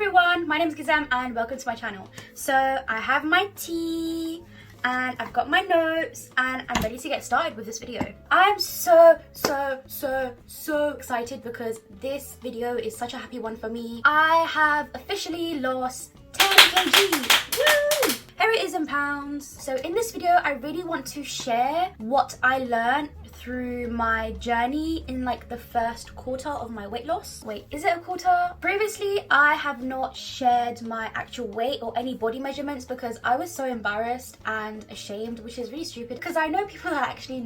everyone, my name is Gizem and welcome to my channel. So I have my tea and I've got my notes and I'm ready to get started with this video. I'm so excited because this video is such a happy one for me. I have officially lost 10 kg. Woo! Here it is in pounds. So in this video, I really want to share what I learned through my journey in like the first quarter of my weight loss. Wait, is it a quarter? Previously, I have not shared my actual weight or any body measurements because I was so embarrassed and ashamed, which is really stupid because I know people that actually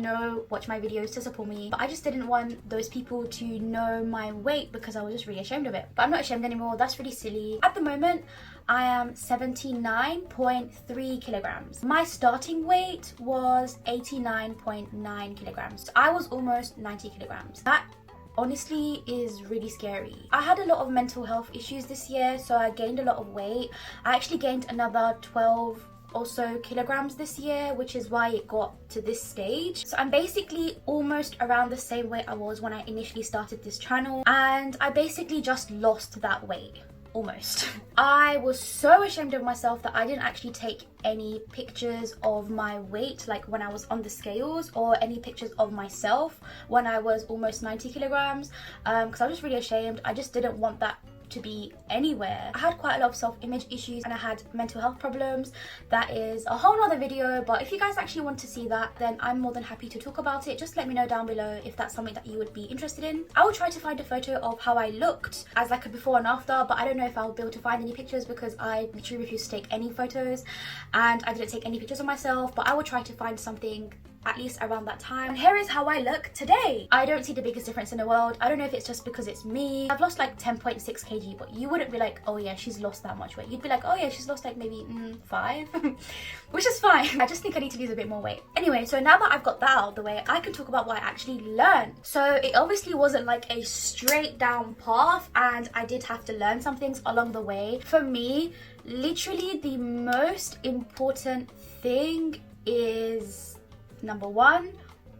watch my videos to support me, but I just didn't want those people to know my weight because I was just really ashamed of it. But I'm not ashamed anymore. That's really silly. At the moment, I am 79.3 kilograms. My starting weight was 89.9 kilograms. So I was almost 90 kilograms. That honestly is really scary. I had a lot of mental health issues this year, so I gained a lot of weight. I actually gained another 12 or so kilograms this year, which is why it got to this stage. So I'm basically almost around the same weight I was when I initially started this channel, and I basically just lost that weight. Almost. I was so ashamed of myself that I didn't actually take any pictures of my weight, like when I was on the scales, or any pictures of myself when I was almost 90 kilograms, because I was just really ashamed. I just didn't want that to be anywhere. I had quite a lot of self-image issues and I had mental health problems. That is a whole nother video, but if you guys actually want to see that, then I'm more than happy to talk about it. Just let me know down below if that's something that you would be interested in. I will try to find a photo of how I looked as like a before and after, but I don't know if I'll be able to find any pictures because I literally refuse to take any photos and I didn't take any pictures of myself, but I will try to find something at least around that time. And here is how I look today. I don't see the biggest difference in the world. I don't know if it's just because it's me. I've lost like 10.6 kg, but you wouldn't be like, oh yeah, she's lost that much weight. You'd be like, oh yeah, she's lost like maybe 5, which is fine. I just think I need to lose a bit more weight. Anyway, so now that I've got that out of the way, I can talk about what I actually learned. So it obviously wasn't like a straight down path, and I did have to learn some things along the way. For me, literally the most important thing is, number one,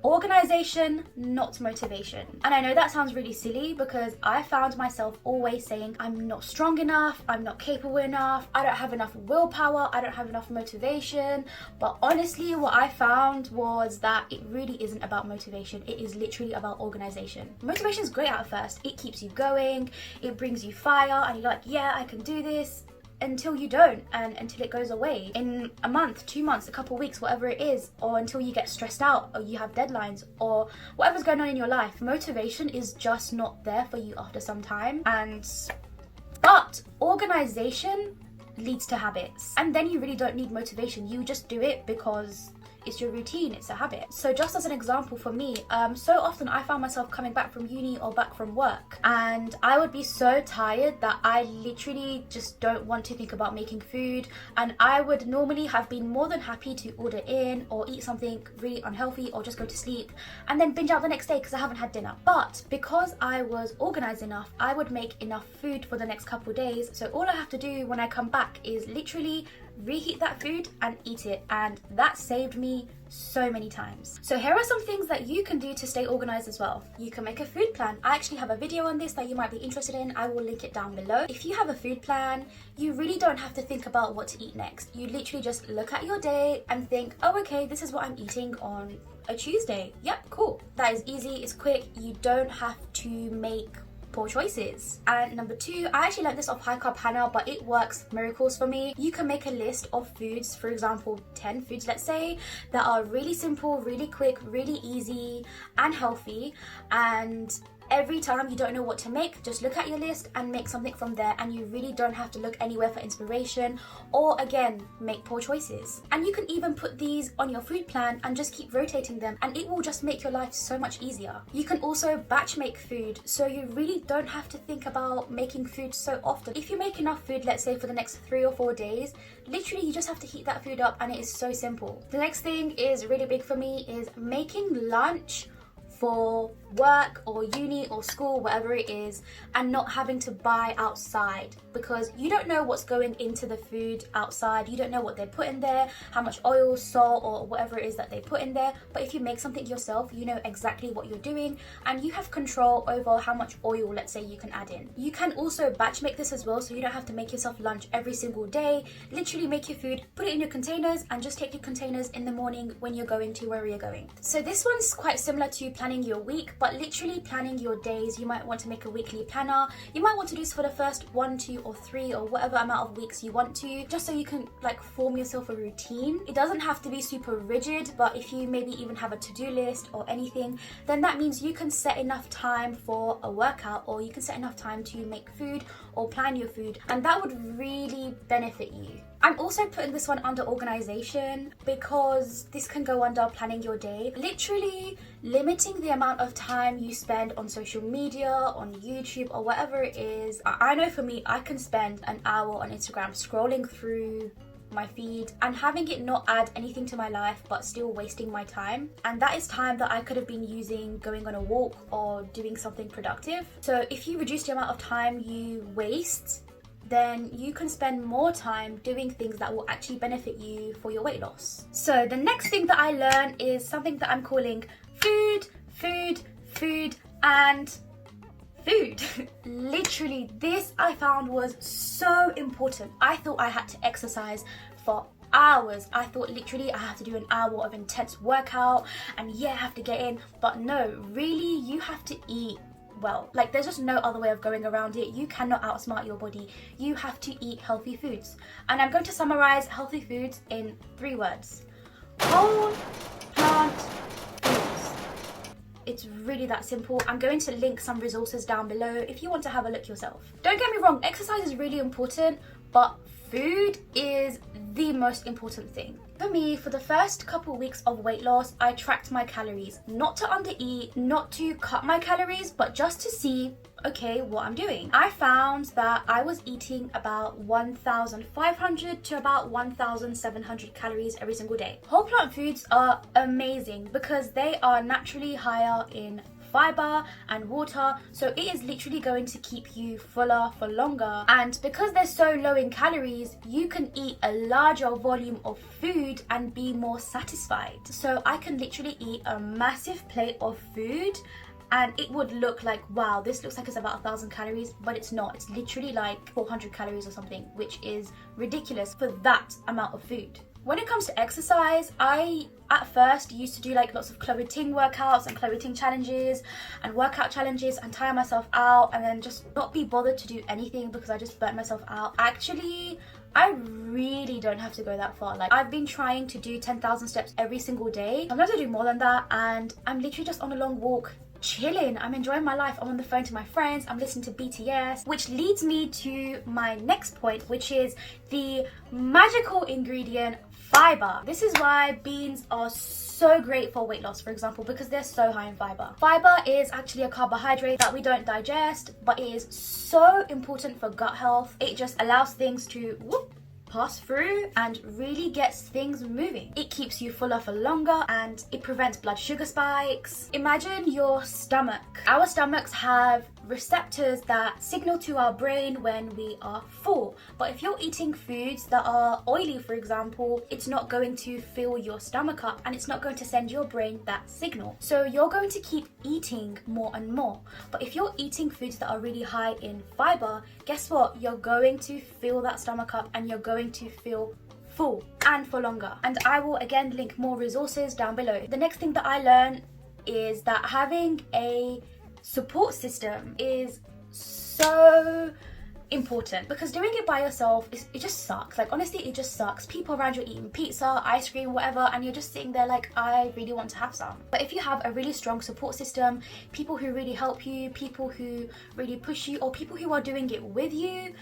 organization, not motivation. And I know that sounds really silly because I found myself always saying I'm not strong enough, I'm not capable enough, I don't have enough willpower, I don't have enough motivation. But honestly, what I found was that it really isn't about motivation. It is literally about organization. Motivation is great at first. It keeps you going, it brings you fire, and you're like, yeah, I can do this. Until you don't, and until it goes away in a month, 2 months, a couple weeks, whatever it is, or until you get stressed out or you have deadlines or whatever's going on in your life. Motivation is just not there for you after some time. But organization leads to habits, and then you really don't need motivation. You just do it because it's your routine, it's a habit. So just as an example for me, so often I found myself coming back from uni or back from work and I would be so tired that I literally just don't want to think about making food, and I would normally have been more than happy to order in or eat something really unhealthy or just go to sleep and then binge out the next day because I haven't had dinner. But because I was organized enough, I would make enough food for the next couple of days, so all I have to do when I come back is literally reheat that food and eat it, and that saved me so many times. So here are some things that you can do to stay organized as well. You can make a food plan. I actually have a video on this that you might be interested in. I will link it down below. If you have a food plan, you really don't have to think about what to eat next. You literally just look at your day and think, oh okay, this is what I'm eating on a Tuesday. Yep, cool. That is easy, it's quick. You don't have to make poor choices. And number two, I actually learned this off High Carb Hannah, but it works miracles for me. You can make a list of foods, for example 10 foods let's say, that are really simple, really quick, really easy and healthy, and every time you don't know what to make, just look at your list and make something from there, and you really don't have to look anywhere for inspiration or again make poor choices. And you can even put these on your food plan and just keep rotating them, and it will just make your life so much easier. You can also batch make food, so you really don't have to think about making food so often. If you make enough food, let's say for the next 3 or 4 days, literally you just have to heat that food up and it is so simple. The next thing is really big for me is making lunch for work or uni or school, whatever it is, and not having to buy outside, because you don't know what's going into the food outside. You don't know what they put in there, how much oil, salt, or whatever it is that they put in there. But if you make something yourself, you know exactly what you're doing, and you have control over how much oil, let's say, you can add in. You can also batch make this as well, so you don't have to make yourself lunch every single day. Literally make your food, put it in your containers, and just take your containers in the morning when you're going to where you're going. So this one's quite similar to planning your week, but literally planning your days. You might want to make a weekly planner. You might want to do this for the first 1, 2, or 3, or whatever amount of weeks you want to, just so you can like form yourself a routine. It doesn't have to be super rigid, but if you maybe even have a to-do list or anything, then that means you can set enough time for a workout, or you can set enough time to make food or plan your food, and that would really benefit you. I'm also putting this one under organization, because this can go under planning your day. Literally limiting the amount of time you spend on social media, on YouTube, or whatever it is. I know for me, I can spend an hour on Instagram scrolling through my feed and having it not add anything to my life, but still wasting my time. And that is time that I could have been using going on a walk or doing something productive. So if you reduce the amount of time you waste, then you can spend more time doing things that will actually benefit you for your weight loss. So the next thing that I learned is something that I'm calling food, and food. Literally, this I found was so important. I thought I had to exercise for hours. I thought literally I have to do an hour of intense workout and yeah, I have to get in. But no, really, you have to eat well. Like, there's just no other way of going around it. You cannot outsmart your body. You have to eat healthy foods. And I'm going to summarize healthy foods in 3 words. Whole plant foods. It's really that simple. I'm going to link some resources down below if you want to have a look yourself. Don't get me wrong, exercise is really important, but food is the most important thing. For me, for the first couple weeks of weight loss, I tracked my calories. Not to undereat, not to cut my calories, but just to see, okay, what I'm doing. I found that I was eating about 1,500 to about 1,700 calories every single day. Whole plant foods are amazing because they are naturally higher in fiber and water, so it is literally going to keep you fuller for longer. And because they're so low in calories, you can eat a larger volume of food and be more satisfied. So I can literally eat a massive plate of food and it would look like, wow, this looks like it's about 1,000 calories, but it's not. It's literally like 400 calories or something, which is ridiculous for that amount of food. When it comes to exercise, I at first used to do like lots of Chloe Ting workouts and Chloe Ting challenges and workout challenges and tire myself out and then just not be bothered to do anything because I just burnt myself out. Actually, I really don't have to go that far. Like, I've been trying to do 10,000 steps every single day. Sometimes I do more than that, and I'm literally just on a long walk, chilling. I'm enjoying my life. I'm on the phone to my friends. I'm listening to BTS, which leads me to my next point, which is the magical ingredient fiber. This is why beans are so great for weight loss, for example, because they're so high in fiber. Fiber is actually a carbohydrate that we don't digest, but it is so important for gut health. It just allows things to pass through and really gets things moving. It keeps you fuller for longer and it prevents blood sugar spikes. Imagine your stomach. Our stomachs have receptors that signal to our brain when we are full. But if you're eating foods that are oily, for example, it's not going to fill your stomach up and it's not going to send your brain that signal. So you're going to keep eating more and more. But if you're eating foods that are really high in fiber, guess what? You're going to fill that stomach up and you're going to feel full and for longer. And I will again link more resources down below. The next thing that I learned is that having a support system is so important, because doing it by yourself it just sucks. Like, honestly, it just sucks. People around you are eating pizza, ice cream, whatever, and you're just sitting there like, I really want to have some. But if you have a really strong support system, people who really help you, people who really push you, or people who are doing it with you,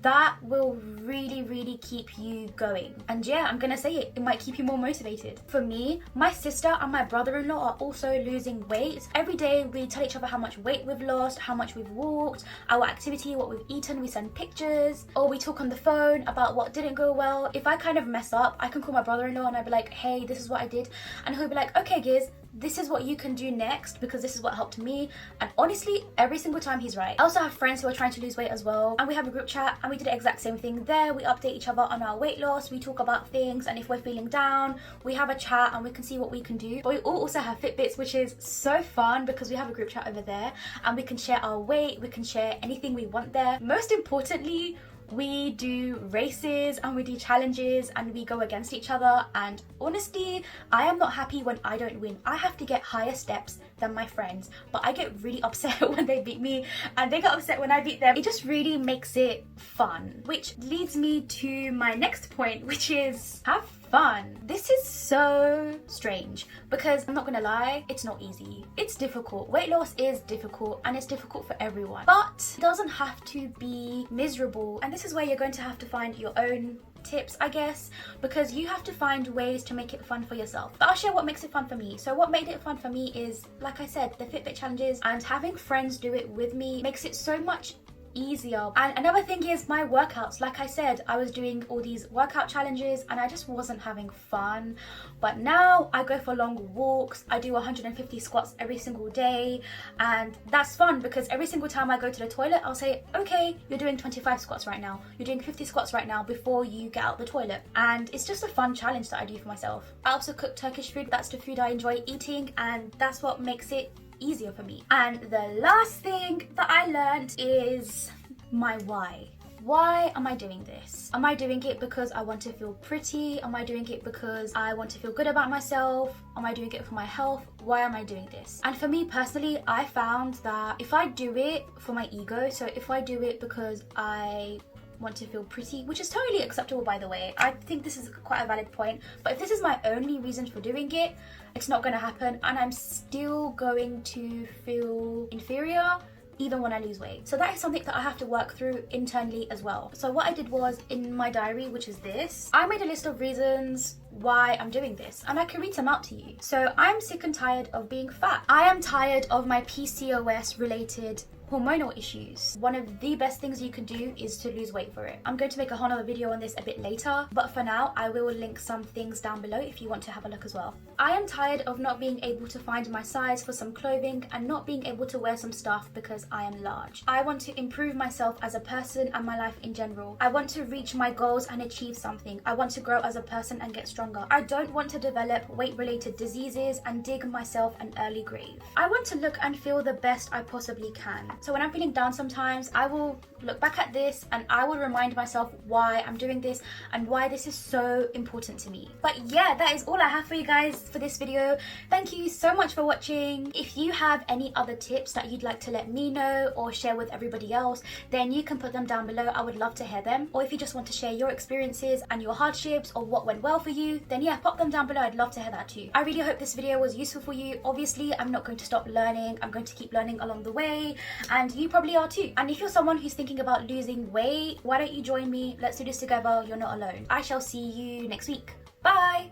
that will really keep you going. And yeah, I'm gonna say it might keep you more motivated. For me, my sister and my brother-in-law are also losing weight. Every day we tell each other how much weight we've lost, how much we've walked, our activity, what we've eaten. We send pictures, or we talk on the phone about what didn't go well. If I kind of mess up, I can call my brother-in-law and I'd be like, hey, this is what I did, and he'll be like, okay Giz, this is what you can do next because this is what helped me. And honestly, every single time he's right. I also have friends who are trying to lose weight as well, and we have a group chat and we did the exact same thing there. We update each other on our weight loss, we talk about things, and if we're feeling down, we have a chat and we can see what we can do. But we all also have Fitbits, which is so fun because we have a group chat over there and we can share our weight, we can share anything we want there. Most importantly, we do races and we do challenges and we go against each other, and honestly, I am not happy when I don't win. I have to get higher steps than my friends, but I get really upset when they beat me and they get upset when I beat them. It just really makes it fun, which leads me to my next point, which is have fun. This is so strange because I'm not gonna lie, it's not easy. It's difficult. Weight loss is difficult and it's difficult for everyone, but it doesn't have to be miserable. And this is where you're going to have to find your own tips, I guess, because you have to find ways to make it fun for yourself. But I'll share what makes it fun for me. So what made it fun for me is, like I said, the Fitbit challenges, and having friends do it with me makes it so much easier. And another thing is my workouts. Like I said, I was doing all these workout challenges and I just wasn't having fun. But now I go for long walks, I do 150 squats every single day, and that's fun because every single time I go to the toilet, I'll say, okay, you're doing 25 squats right now, you're doing 50 squats right now before you get out the toilet. And it's just a fun challenge that I do for myself. I also cook Turkish food. That's the food I enjoy eating, and that's what makes it easier for me. And the last thing that I learned is my why. Why am I doing this? Am I doing it because I want to feel pretty? Am I doing it because I want to feel good about myself? Am I doing it for my health? Why am I doing this? And for me personally, I found that if I do it for my ego, so if I do it because I want to feel pretty, which is totally acceptable by the way, I think this is quite a valid point, but if this is my only reason for doing it, it's not going to happen and I'm still going to feel inferior even when I lose weight. So that is something that I have to work through internally as well. So what I did was, in my diary, which is this, I made a list of reasons why I'm doing this, and I can read some out to you. So I'm sick and tired of being fat. I am tired of my PCOS related hormonal issues. One of the best things you can do is to lose weight for it. I'm going to make a whole other video on this a bit later, but for now I will link some things down below if you want to have a look as well. I am tired of not being able to find my size for some clothing and not being able to wear some stuff because I am large. I want to improve myself as a person and my life in general. I want to reach my goals and achieve something. I want to grow as a person and get stronger. I don't want to develop weight-related diseases and dig myself an early grave. I want to look and feel the best I possibly can. So when I'm feeling down sometimes, I will look back at this and I will remind myself why I'm doing this and why this is so important to me. But yeah, that is all I have for you guys for this video. Thank you so much for watching. If you have any other tips that you'd like to let me know or share with everybody else, then you can put them down below. I would love to hear them. Or if you just want to share your experiences and your hardships or what went well for you, then yeah, pop them down below. I'd love to hear that too. I really hope this video was useful for you. Obviously, I'm not going to stop learning. I'm going to keep learning along the way, and you probably are too. And if you're someone who's thinking about losing weight, why don't you join me? Let's do this together. You're not alone. I shall see you next week. Bye.